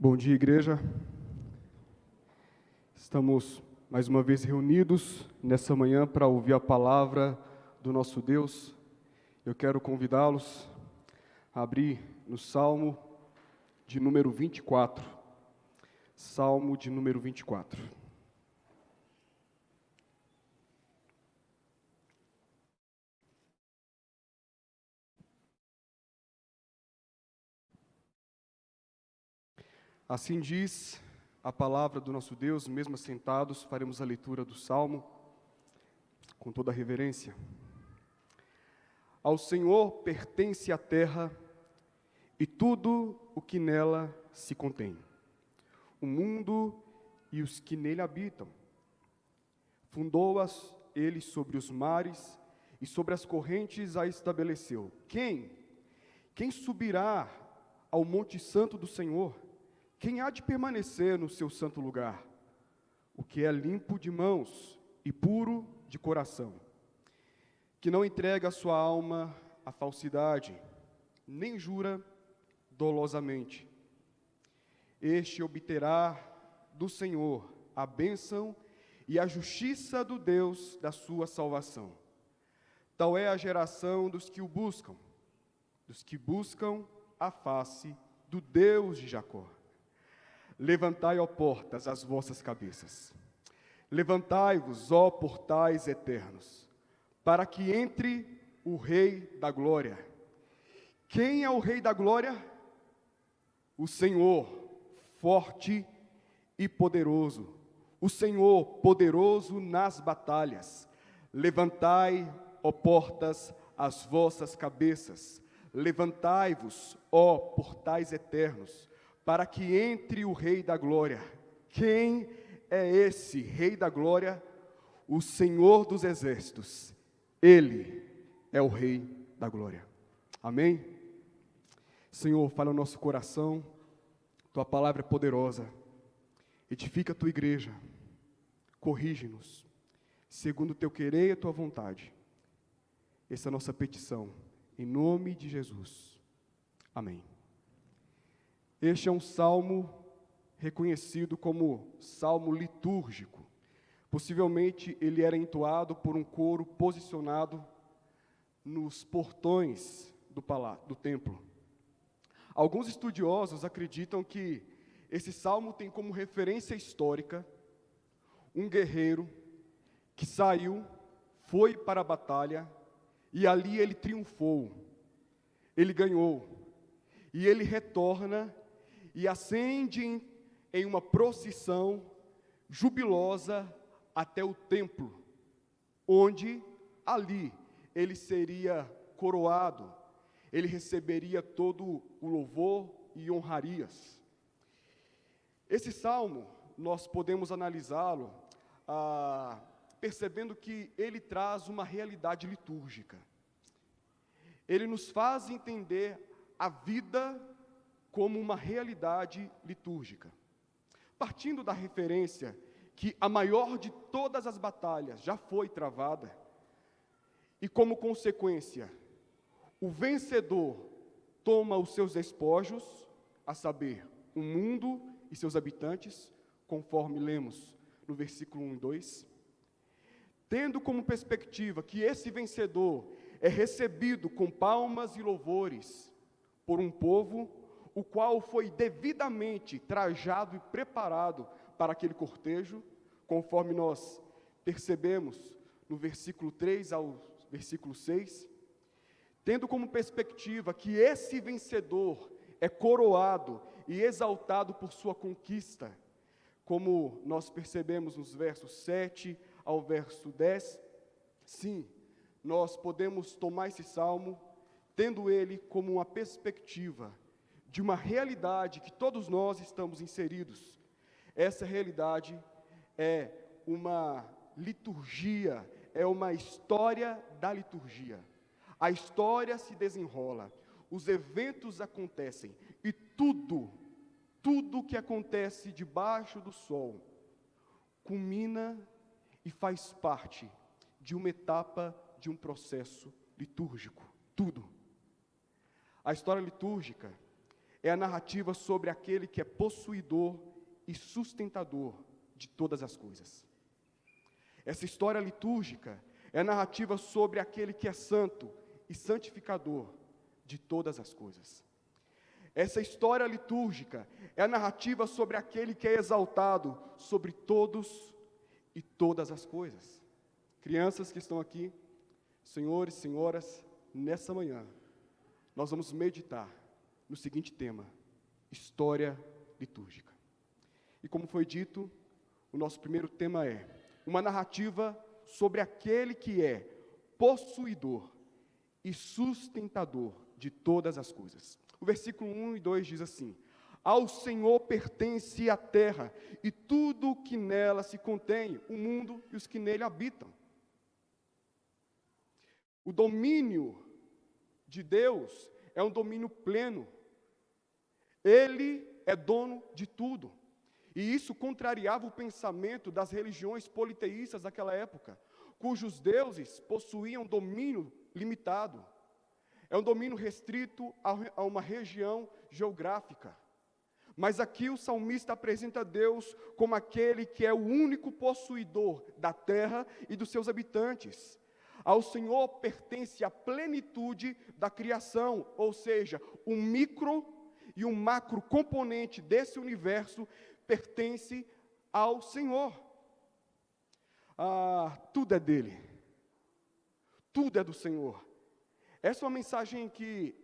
Bom dia, igreja. Estamos mais uma vez reunidos nessa manhã para ouvir a palavra do nosso Deus. Eu quero convidá-los a abrir no Salmo de número 24. Salmo de número 24. Assim diz a palavra do nosso Deus, mesmo assentados, faremos a leitura do Salmo com toda a reverência. Ao Senhor pertence a terra e tudo o que nela se contém, o mundo e os que nele habitam. Fundou-as ele sobre os mares e sobre as correntes a estabeleceu. Quem subirá ao monte santo do Senhor? Quem há de permanecer no seu santo lugar? O que é limpo de mãos e puro de coração, que não entrega a sua alma à falsidade, nem jura dolosamente. Este obterá do Senhor a bênção e a justiça do Deus da sua salvação. Tal é a geração dos que o buscam, a face do Deus de Jacó. Levantai, ó portas, as vossas cabeças. Levantai-vos, ó portais eternos, para que entre o Rei da Glória. Quem é o Rei da Glória? O Senhor, forte e poderoso. O Senhor, poderoso nas batalhas. Levantai, ó portas, as vossas cabeças. Levantai-vos, ó portais eternos, para que entre o Rei da Glória. Quem é esse Rei da Glória? O Senhor dos Exércitos. Ele é o Rei da Glória. Amém? Senhor, fala no nosso coração, Tua palavra é poderosa. Edifica a Tua igreja, corrige-nos, segundo o Teu querer e a Tua vontade. Essa é a nossa petição, em nome de Jesus. Amém. Este é um salmo reconhecido como salmo litúrgico. Possivelmente ele era entoado por um coro posicionado nos portões do templo. Alguns estudiosos acreditam que esse salmo tem como referência histórica um guerreiro que saiu, foi para a batalha e ali ele triunfou, ele ganhou e ele retorna e ascende em uma procissão jubilosa até o templo, onde ali ele seria coroado, ele receberia todo o louvor e honrarias. Esse salmo, nós podemos analisá-lo percebendo que ele traz uma realidade litúrgica. Ele nos faz entender a vida como uma realidade litúrgica. Partindo da referência que a maior de todas as batalhas já foi travada, e como consequência, o vencedor toma os seus despojos, a saber, o mundo e seus habitantes, conforme lemos no versículo 1 e 2, tendo como perspectiva que esse vencedor é recebido com palmas e louvores por um povo o qual foi devidamente trajado e preparado para aquele cortejo, conforme nós percebemos no versículo 3 ao versículo 6, tendo como perspectiva que esse vencedor é coroado e exaltado por sua conquista, como nós percebemos nos versos 7 ao verso 10, sim, nós podemos tomar esse salmo, tendo ele como uma perspectiva de uma realidade que todos nós estamos inseridos. Essa realidade é uma liturgia, é uma história da liturgia. A história se desenrola, os eventos acontecem, e tudo que acontece debaixo do sol, culmina e faz parte de uma etapa de um processo litúrgico. Tudo. A história litúrgica, é a narrativa sobre aquele que é possuidor e sustentador de todas as coisas. Essa história litúrgica é a narrativa sobre aquele que é santo e santificador de todas as coisas. Essa história litúrgica é a narrativa sobre aquele que é exaltado sobre todos e todas as coisas. Crianças que estão aqui, senhores, senhoras, nessa manhã, nós vamos meditar no seguinte tema: história litúrgica. E como foi dito, o nosso primeiro tema é uma narrativa sobre aquele que é possuidor e sustentador de todas as coisas. O versículo 1 e 2 diz assim: ao Senhor pertence a terra e tudo o que nela se contém, o mundo e os que nele habitam. O domínio de Deus é um domínio pleno. Ele é dono de tudo. E isso contrariava o pensamento das religiões politeístas daquela época, cujos deuses possuíam domínio limitado. É um domínio restrito a uma região geográfica. Mas aqui o salmista apresenta Deus como aquele que é o único possuidor da terra e dos seus habitantes. Ao Senhor pertence a plenitude da criação, ou seja, o micro e o macro componente desse universo pertence ao Senhor. Tudo é dele. Tudo é do Senhor. Essa é uma mensagem que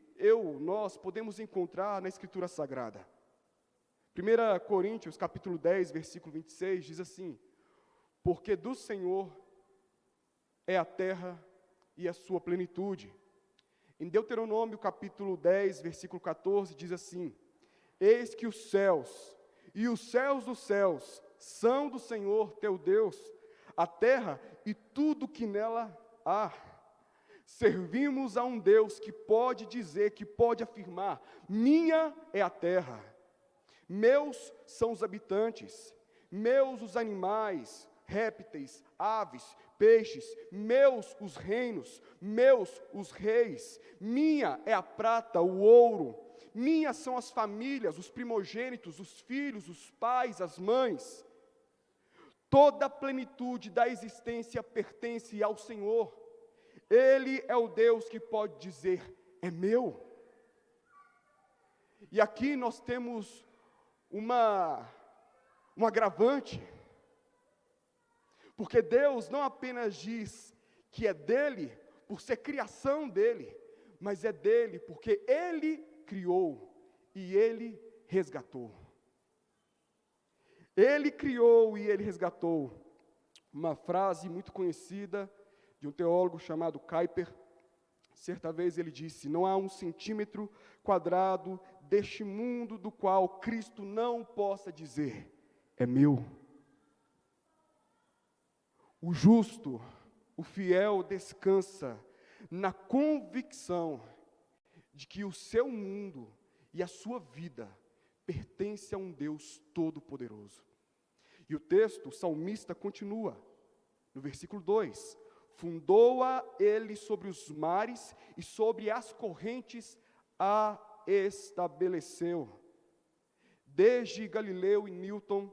nós podemos encontrar na Escritura Sagrada. 1 Coríntios, capítulo 10, versículo 26, diz assim: porque do Senhor é a terra e a sua plenitude. Em Deuteronômio, capítulo 10, versículo 14, diz assim: eis que os céus e os céus dos céus são do Senhor teu Deus, a terra e tudo que nela há. Servimos a um Deus que pode dizer, que pode afirmar: minha é a terra, meus são os habitantes, meus os animais, répteis, aves, peixes, meus os reinos, meus os reis, minha é a prata, o ouro, minhas são as famílias, os primogênitos, os filhos, os pais, as mães. Toda a plenitude da existência pertence ao Senhor. Ele é o Deus que pode dizer: é meu. E aqui nós temos um agravante, porque Deus não apenas diz que é dele, por ser criação dele, mas é dele porque ele criou e ele resgatou. Ele criou e ele resgatou. Uma frase muito conhecida de um teólogo chamado Kuyper. Certa vez ele disse: não há 1 centímetro quadrado deste mundo do qual Cristo não possa dizer: é meu. O justo, o fiel descansa na convicção de que o seu mundo e a sua vida pertence a um Deus todo-poderoso. E o texto, o salmista continua, no versículo 2: fundou-a ele sobre os mares e sobre as correntes a estabeleceu. Desde Galileu e Newton,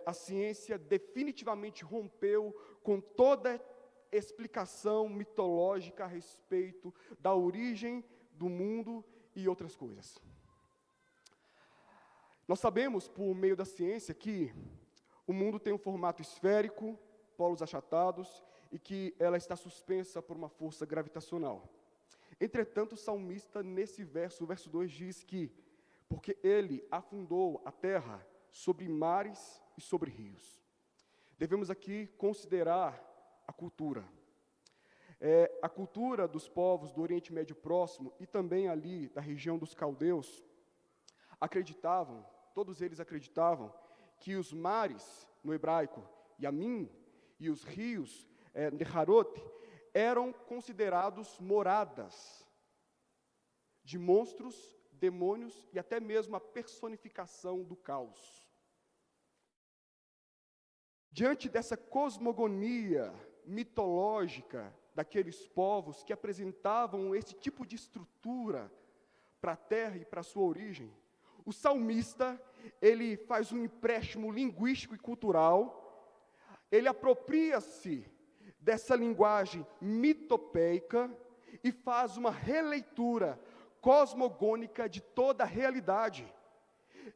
a ciência definitivamente rompeu com toda explicação mitológica a respeito da origem do mundo e outras coisas. Nós sabemos, por meio da ciência, que o mundo tem um formato esférico, polos achatados, e que ela está suspensa por uma força gravitacional. Entretanto, o salmista, nesse verso, o verso 2, diz que, porque ele afundou a terra sobre mares e sobre rios. Devemos aqui considerar a cultura. A cultura dos povos do Oriente Médio Próximo e também ali da região dos caldeus, acreditavam, todos eles acreditavam, que os mares, no hebraico, Yamim, e os rios, Neharot, eram considerados moradas de monstros, demônios e até mesmo a personificação do caos. Diante dessa cosmogonia mitológica daqueles povos que apresentavam esse tipo de estrutura para a terra e para a sua origem, o salmista, ele faz um empréstimo linguístico e cultural, ele apropria-se dessa linguagem mitopeica e faz uma releitura cosmogônica de toda a realidade.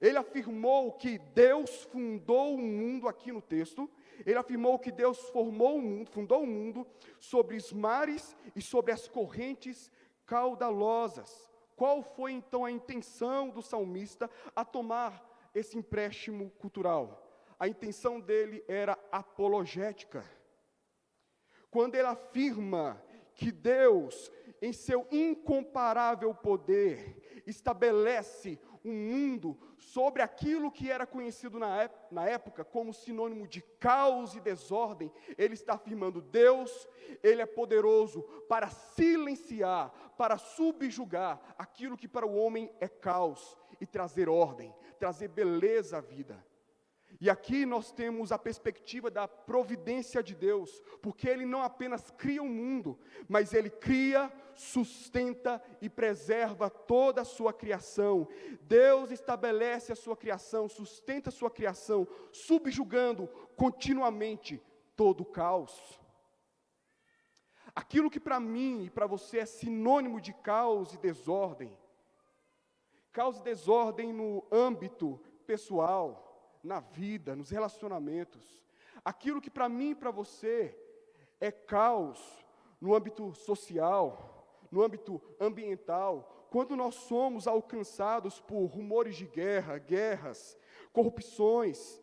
Ele afirmou que Deus fundou o mundo aqui no texto, ele afirmou que Deus fundou o mundo sobre os mares e sobre as correntes caudalosas. Qual foi então a intenção do salmista a tomar esse empréstimo cultural? A intenção dele era apologética. Quando ele afirma que Deus, em seu incomparável poder, estabelece um mundo sobre aquilo que era conhecido na época como sinônimo de caos e desordem, ele está afirmando: Deus, Ele é poderoso para silenciar, para subjugar aquilo que para o homem é caos e trazer ordem, trazer beleza à vida. E aqui nós temos a perspectiva da providência de Deus, porque Ele não apenas cria o mundo, mas Ele cria, sustenta e preserva toda a sua criação. Deus estabelece a sua criação, sustenta a sua criação, subjugando continuamente todo o caos. Aquilo que para mim e para você é sinônimo de caos e desordem no âmbito pessoal, na vida, nos relacionamentos, aquilo que para mim e para você é caos no âmbito social, no âmbito ambiental, quando nós somos alcançados por rumores de guerras, corrupções,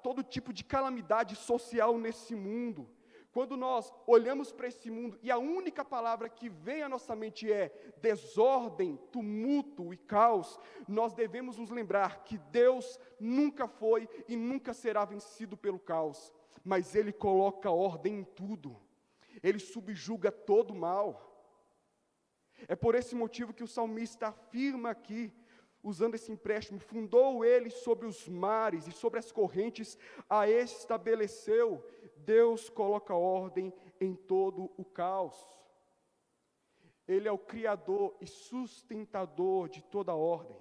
todo tipo de calamidade social nesse mundo, quando nós olhamos para esse mundo e a única palavra que vem à nossa mente é desordem, tumulto e caos, nós devemos nos lembrar que Deus nunca foi e nunca será vencido pelo caos, mas Ele coloca ordem em tudo, Ele subjuga todo o mal. É por esse motivo que o salmista afirma aqui, usando esse empréstimo: fundou Ele sobre os mares e sobre as correntes a estabeleceu. Deus coloca ordem em todo o caos. Ele é o criador e sustentador de toda a ordem.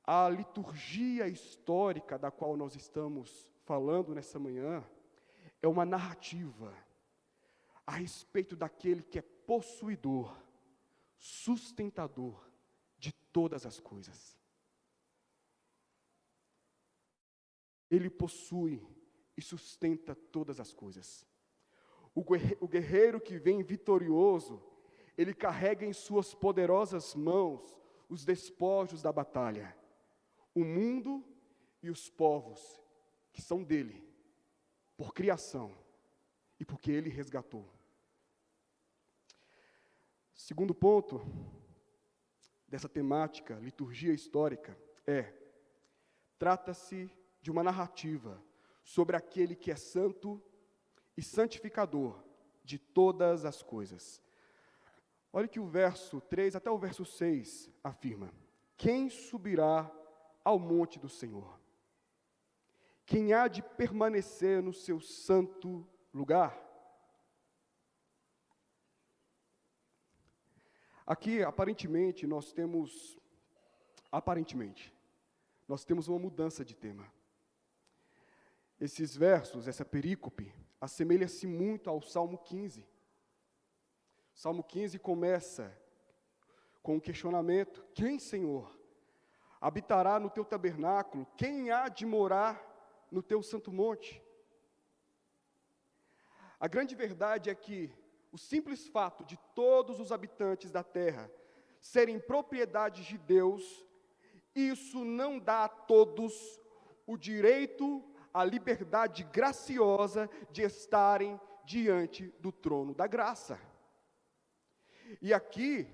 A liturgia histórica da qual nós estamos falando nessa manhã é uma narrativa a respeito daquele que é possuidor, sustentador de todas as coisas. Ele possui e sustenta todas as coisas. O guerreiro que vem vitorioso, ele carrega em suas poderosas mãos os despojos da batalha, o mundo e os povos que são dele, por criação e porque ele resgatou. Segundo ponto dessa temática, liturgia histórica, trata-se de uma narrativa sobre aquele que é santo e santificador de todas as coisas. Olha que o verso 3 até o verso 6 afirma: quem subirá ao monte do Senhor? Quem há de permanecer no seu santo lugar? Aqui, aparentemente, nós temos uma mudança de tema. Esses versos, essa perícope, assemelha-se muito ao Salmo 15. O Salmo 15 começa com um questionamento: quem, Senhor, habitará no teu tabernáculo? Quem há de morar no teu santo monte? A grande verdade é que o simples fato de todos os habitantes da terra serem propriedade de Deus, isso não dá a todos o direito, a liberdade graciosa de estarem diante do trono da graça. E aqui,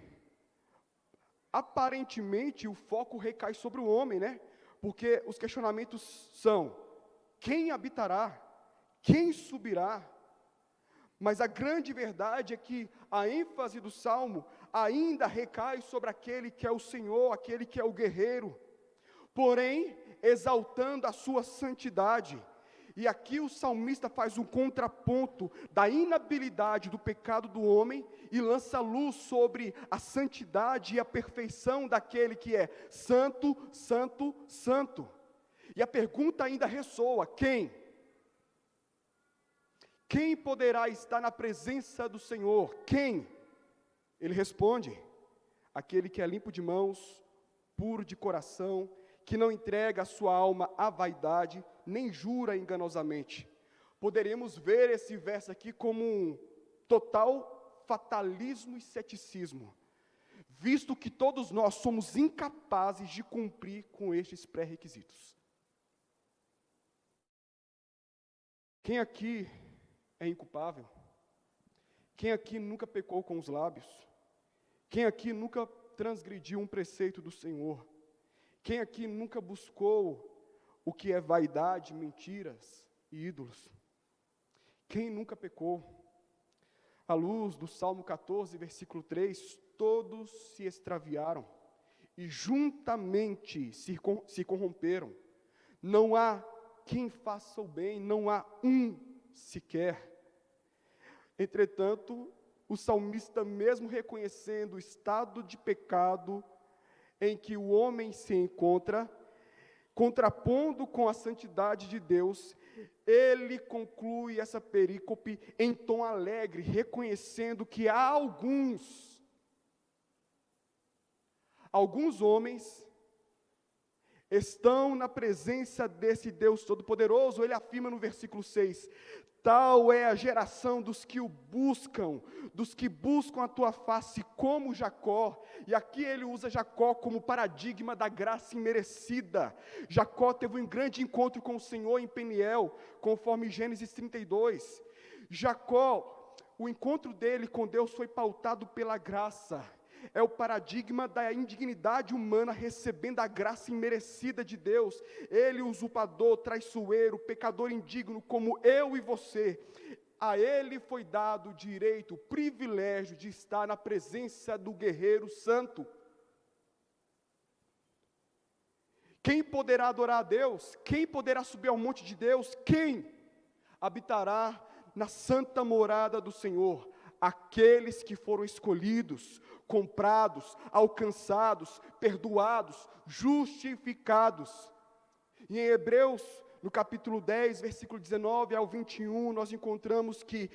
aparentemente, o foco recai sobre o homem, né? Porque os questionamentos são: quem habitará? Quem subirá? Mas a grande verdade é que a ênfase do Salmo ainda recai sobre aquele que é o Senhor, aquele que é o guerreiro, porém exaltando a sua santidade. E aqui o salmista faz um contraponto da inabilidade do pecado do homem e lança luz sobre a santidade e a perfeição daquele que é santo, santo, santo. E a pergunta ainda ressoa: quem? Quem poderá estar na presença do Senhor? Quem? Ele responde: aquele que é limpo de mãos, puro de coração, que não entrega a sua alma à vaidade, nem jura enganosamente. Poderíamos ver esse verso aqui como um total fatalismo e ceticismo, visto que todos nós somos incapazes de cumprir com estes pré-requisitos. Quem aqui é inculpável? Quem aqui nunca pecou com os lábios? Quem aqui nunca transgrediu um preceito do Senhor? Quem aqui nunca buscou o que é vaidade, mentiras e ídolos? Quem nunca pecou? À luz do Salmo 14, versículo 3, todos se extraviaram e juntamente se corromperam. Não há quem faça o bem, não há um sequer. Entretanto, o salmista, mesmo reconhecendo o estado de pecado em que o homem se encontra, contrapondo com a santidade de Deus, ele conclui essa perícope em tom alegre, reconhecendo que há alguns homens estão na presença desse Deus Todo-Poderoso. Ele afirma no versículo 6, tal é a geração dos que o buscam, dos que buscam a tua face como Jacó. E aqui ele usa Jacó como paradigma da graça imerecida. Jacó teve um grande encontro com o Senhor em Peniel, conforme Gênesis 32. Jacó, o encontro dele com Deus foi pautado pela graça. É o paradigma da indignidade humana recebendo a graça imerecida de Deus. Ele, usurpador, traiçoeiro, pecador indigno, como eu e você, a ele foi dado o direito, o privilégio de estar na presença do guerreiro santo. Quem poderá adorar a Deus? Quem poderá subir ao monte de Deus? Quem habitará na santa morada do Senhor? Aqueles que foram escolhidos, comprados, alcançados, perdoados, justificados. E em Hebreus, no capítulo 10, versículo 19 ao 21, nós encontramos que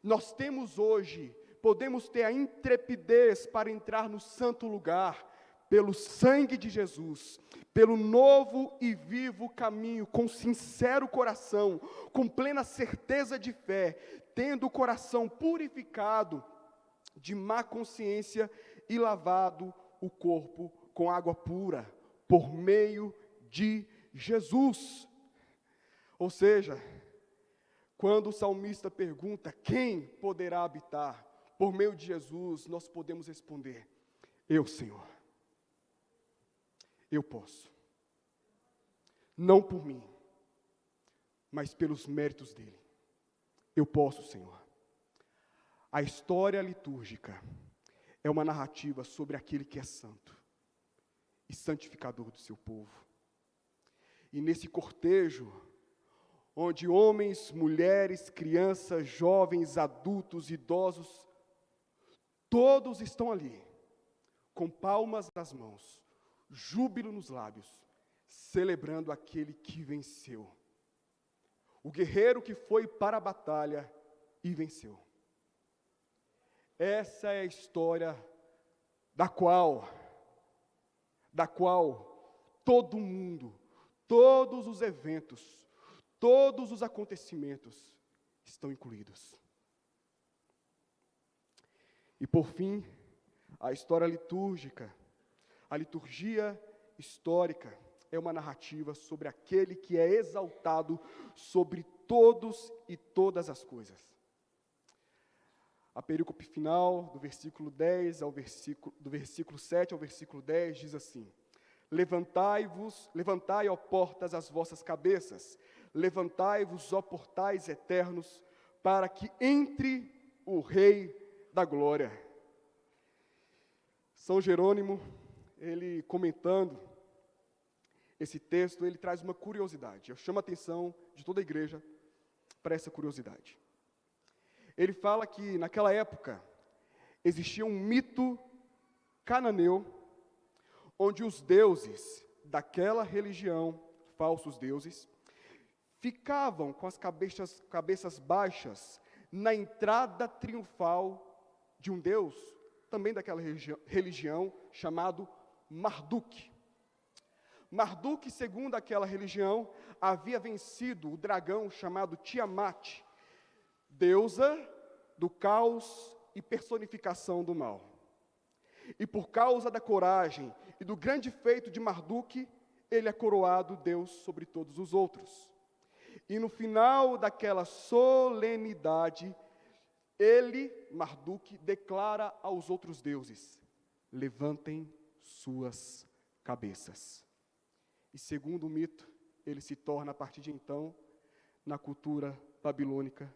nós temos hoje, podemos ter a intrepidez para entrar no santo lugar, pelo sangue de Jesus, pelo novo e vivo caminho, com sincero coração, com plena certeza de fé, tendo o coração purificado de má consciência e lavado o corpo com água pura, por meio de Jesus. Ou seja, quando o salmista pergunta quem poderá habitar, por meio de Jesus, nós podemos responder: eu, Senhor. Eu posso. Não por mim, mas pelos méritos dele. Eu posso, Senhor. A história litúrgica é uma narrativa sobre aquele que é santo e santificador do seu povo. E nesse cortejo, onde homens, mulheres, crianças, jovens, adultos, idosos, todos estão ali, com palmas nas mãos, júbilo nos lábios, celebrando aquele que venceu. O guerreiro que foi para a batalha e venceu. Essa é a história da qual todo mundo, todos os eventos, todos os acontecimentos estão incluídos. E por fim, a história litúrgica. A liturgia histórica é uma narrativa sobre aquele que é exaltado sobre todos e todas as coisas. A perícope final do versículo 7 ao versículo 10 diz assim: levantai, ó portas, as vossas cabeças, levantai-vos, ó portais eternos, para que entre o Rei da Glória. São Jerônimo, ele comentando, esse texto, ele traz uma curiosidade. Eu chamo a atenção de toda a igreja para essa curiosidade. Ele fala que, naquela época, existia um mito cananeu, onde os deuses daquela religião, falsos deuses, ficavam com as cabeças baixas na entrada triunfal de um deus, também daquela religião, chamado Marduk. Marduk, segundo aquela religião, havia vencido o dragão chamado Tiamat, deusa do caos e personificação do mal. E por causa da coragem e do grande feito de Marduk, ele é coroado Deus sobre todos os outros. E no final daquela solenidade, ele, Marduk, declara aos outros deuses: levantem suas cabeças. E segundo o mito, ele se torna, a partir de então, na cultura babilônica,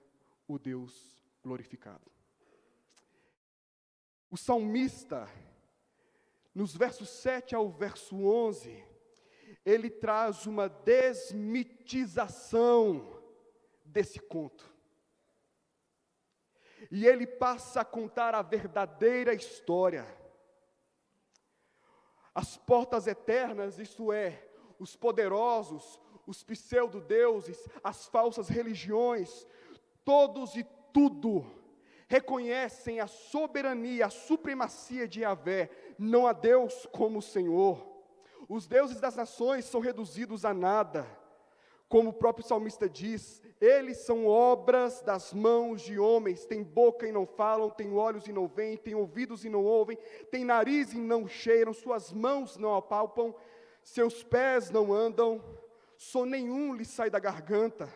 o Deus glorificado. O salmista, nos versos 7 ao verso 11, ele traz uma desmitização desse conto. E ele passa a contar a verdadeira história. As portas eternas, isto é, os poderosos, os pseudo-deuses, as falsas religiões, todos e tudo reconhecem a soberania, a supremacia de Yahvé. Não há Deus como o Senhor. Os deuses das nações são reduzidos a nada. Como o próprio salmista diz, eles são obras das mãos de homens, têm boca e não falam, têm olhos e não veem, têm ouvidos e não ouvem, têm nariz e não cheiram, suas mãos não apalpam, seus pés não andam, som nenhum lhes sai da garganta.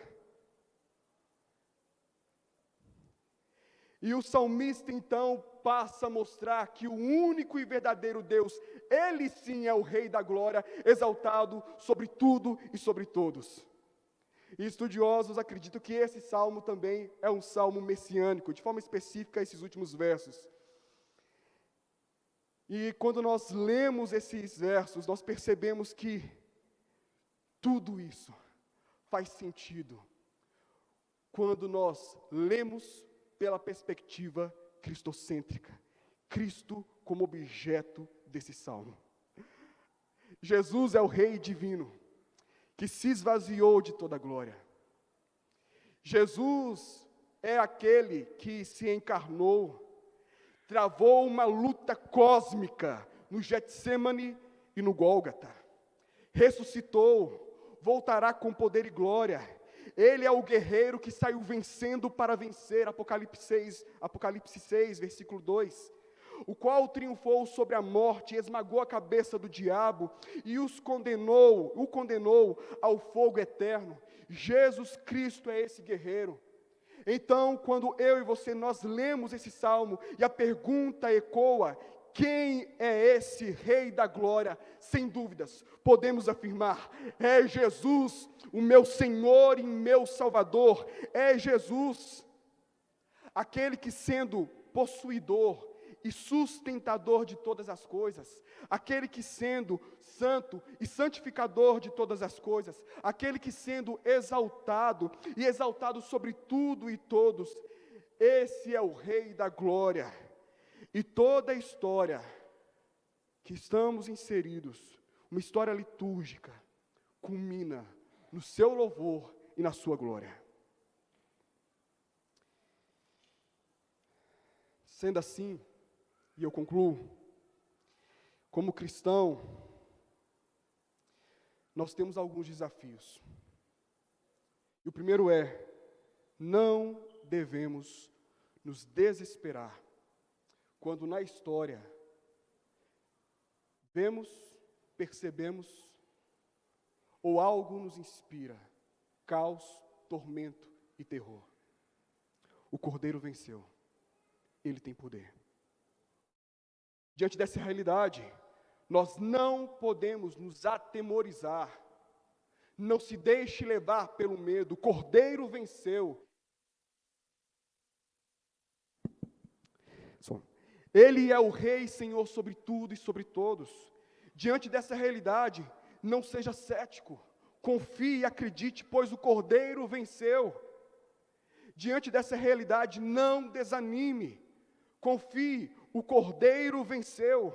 E o salmista então passa a mostrar que o único e verdadeiro Deus, Ele sim é o Rei da glória, exaltado sobre tudo e sobre todos. E estudiosos acreditam que esse salmo também é um salmo messiânico, de forma específica esses últimos versos. E quando nós lemos esses versos, nós percebemos que tudo isso faz sentido quando nós lemos pela perspectiva cristocêntrica, Cristo como objeto desse salmo. Jesus é o Rei divino, que se esvaziou de toda a glória. Jesus é aquele que se encarnou, travou uma luta cósmica no Getsêmani e no Gólgota. Ressuscitou, voltará com poder e glória. Ele é o guerreiro que saiu vencendo para vencer, Apocalipse 6, versículo 2. O qual triunfou sobre a morte, esmagou a cabeça do diabo e o condenou ao fogo eterno. Jesus Cristo é esse guerreiro. Então, quando eu e você, nós lemos esse salmo e a pergunta ecoa: quem é esse Rei da glória? Sem dúvidas, podemos afirmar: é Jesus, o meu Senhor e meu Salvador. É Jesus, aquele que, sendo possuidor e sustentador de todas as coisas, aquele que, sendo santo e santificador de todas as coisas, aquele que, sendo exaltado e exaltado sobre tudo e todos, esse é o Rei da glória. E toda a história que estamos inseridos, uma história litúrgica, culmina no seu louvor e na sua glória. Sendo assim, e eu concluo, como cristão, nós temos alguns desafios. E o primeiro é: não devemos nos desesperar quando na história vemos, percebemos, ou algo nos inspira caos, tormento e terror. O Cordeiro venceu. Ele tem poder. Diante dessa realidade, nós não podemos nos atemorizar. Não se deixe levar pelo medo. O Cordeiro venceu. Ele é o Rei, Senhor sobre tudo e sobre todos. Diante dessa realidade, não seja cético, confie e acredite, pois o Cordeiro venceu. Diante dessa realidade, não desanime, confie, o Cordeiro venceu.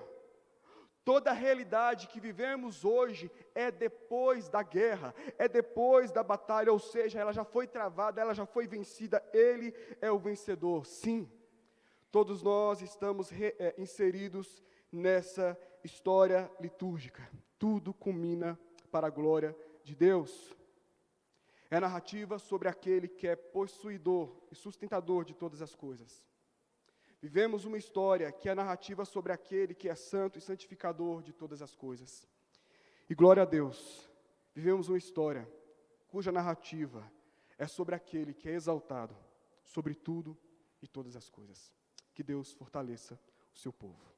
Toda a realidade que vivemos hoje é depois da guerra, é depois da batalha, ou seja, ela já foi travada, ela já foi vencida, Ele é o vencedor. Sim, todos nós estamos inseridos nessa história litúrgica. Tudo culmina para a glória de Deus. É a narrativa sobre aquele que é possuidor e sustentador de todas as coisas. Vivemos uma história que é a narrativa sobre aquele que é santo e santificador de todas as coisas. E glória a Deus, vivemos uma história cuja narrativa é sobre aquele que é exaltado sobre tudo e todas as coisas. Que Deus fortaleça o seu povo.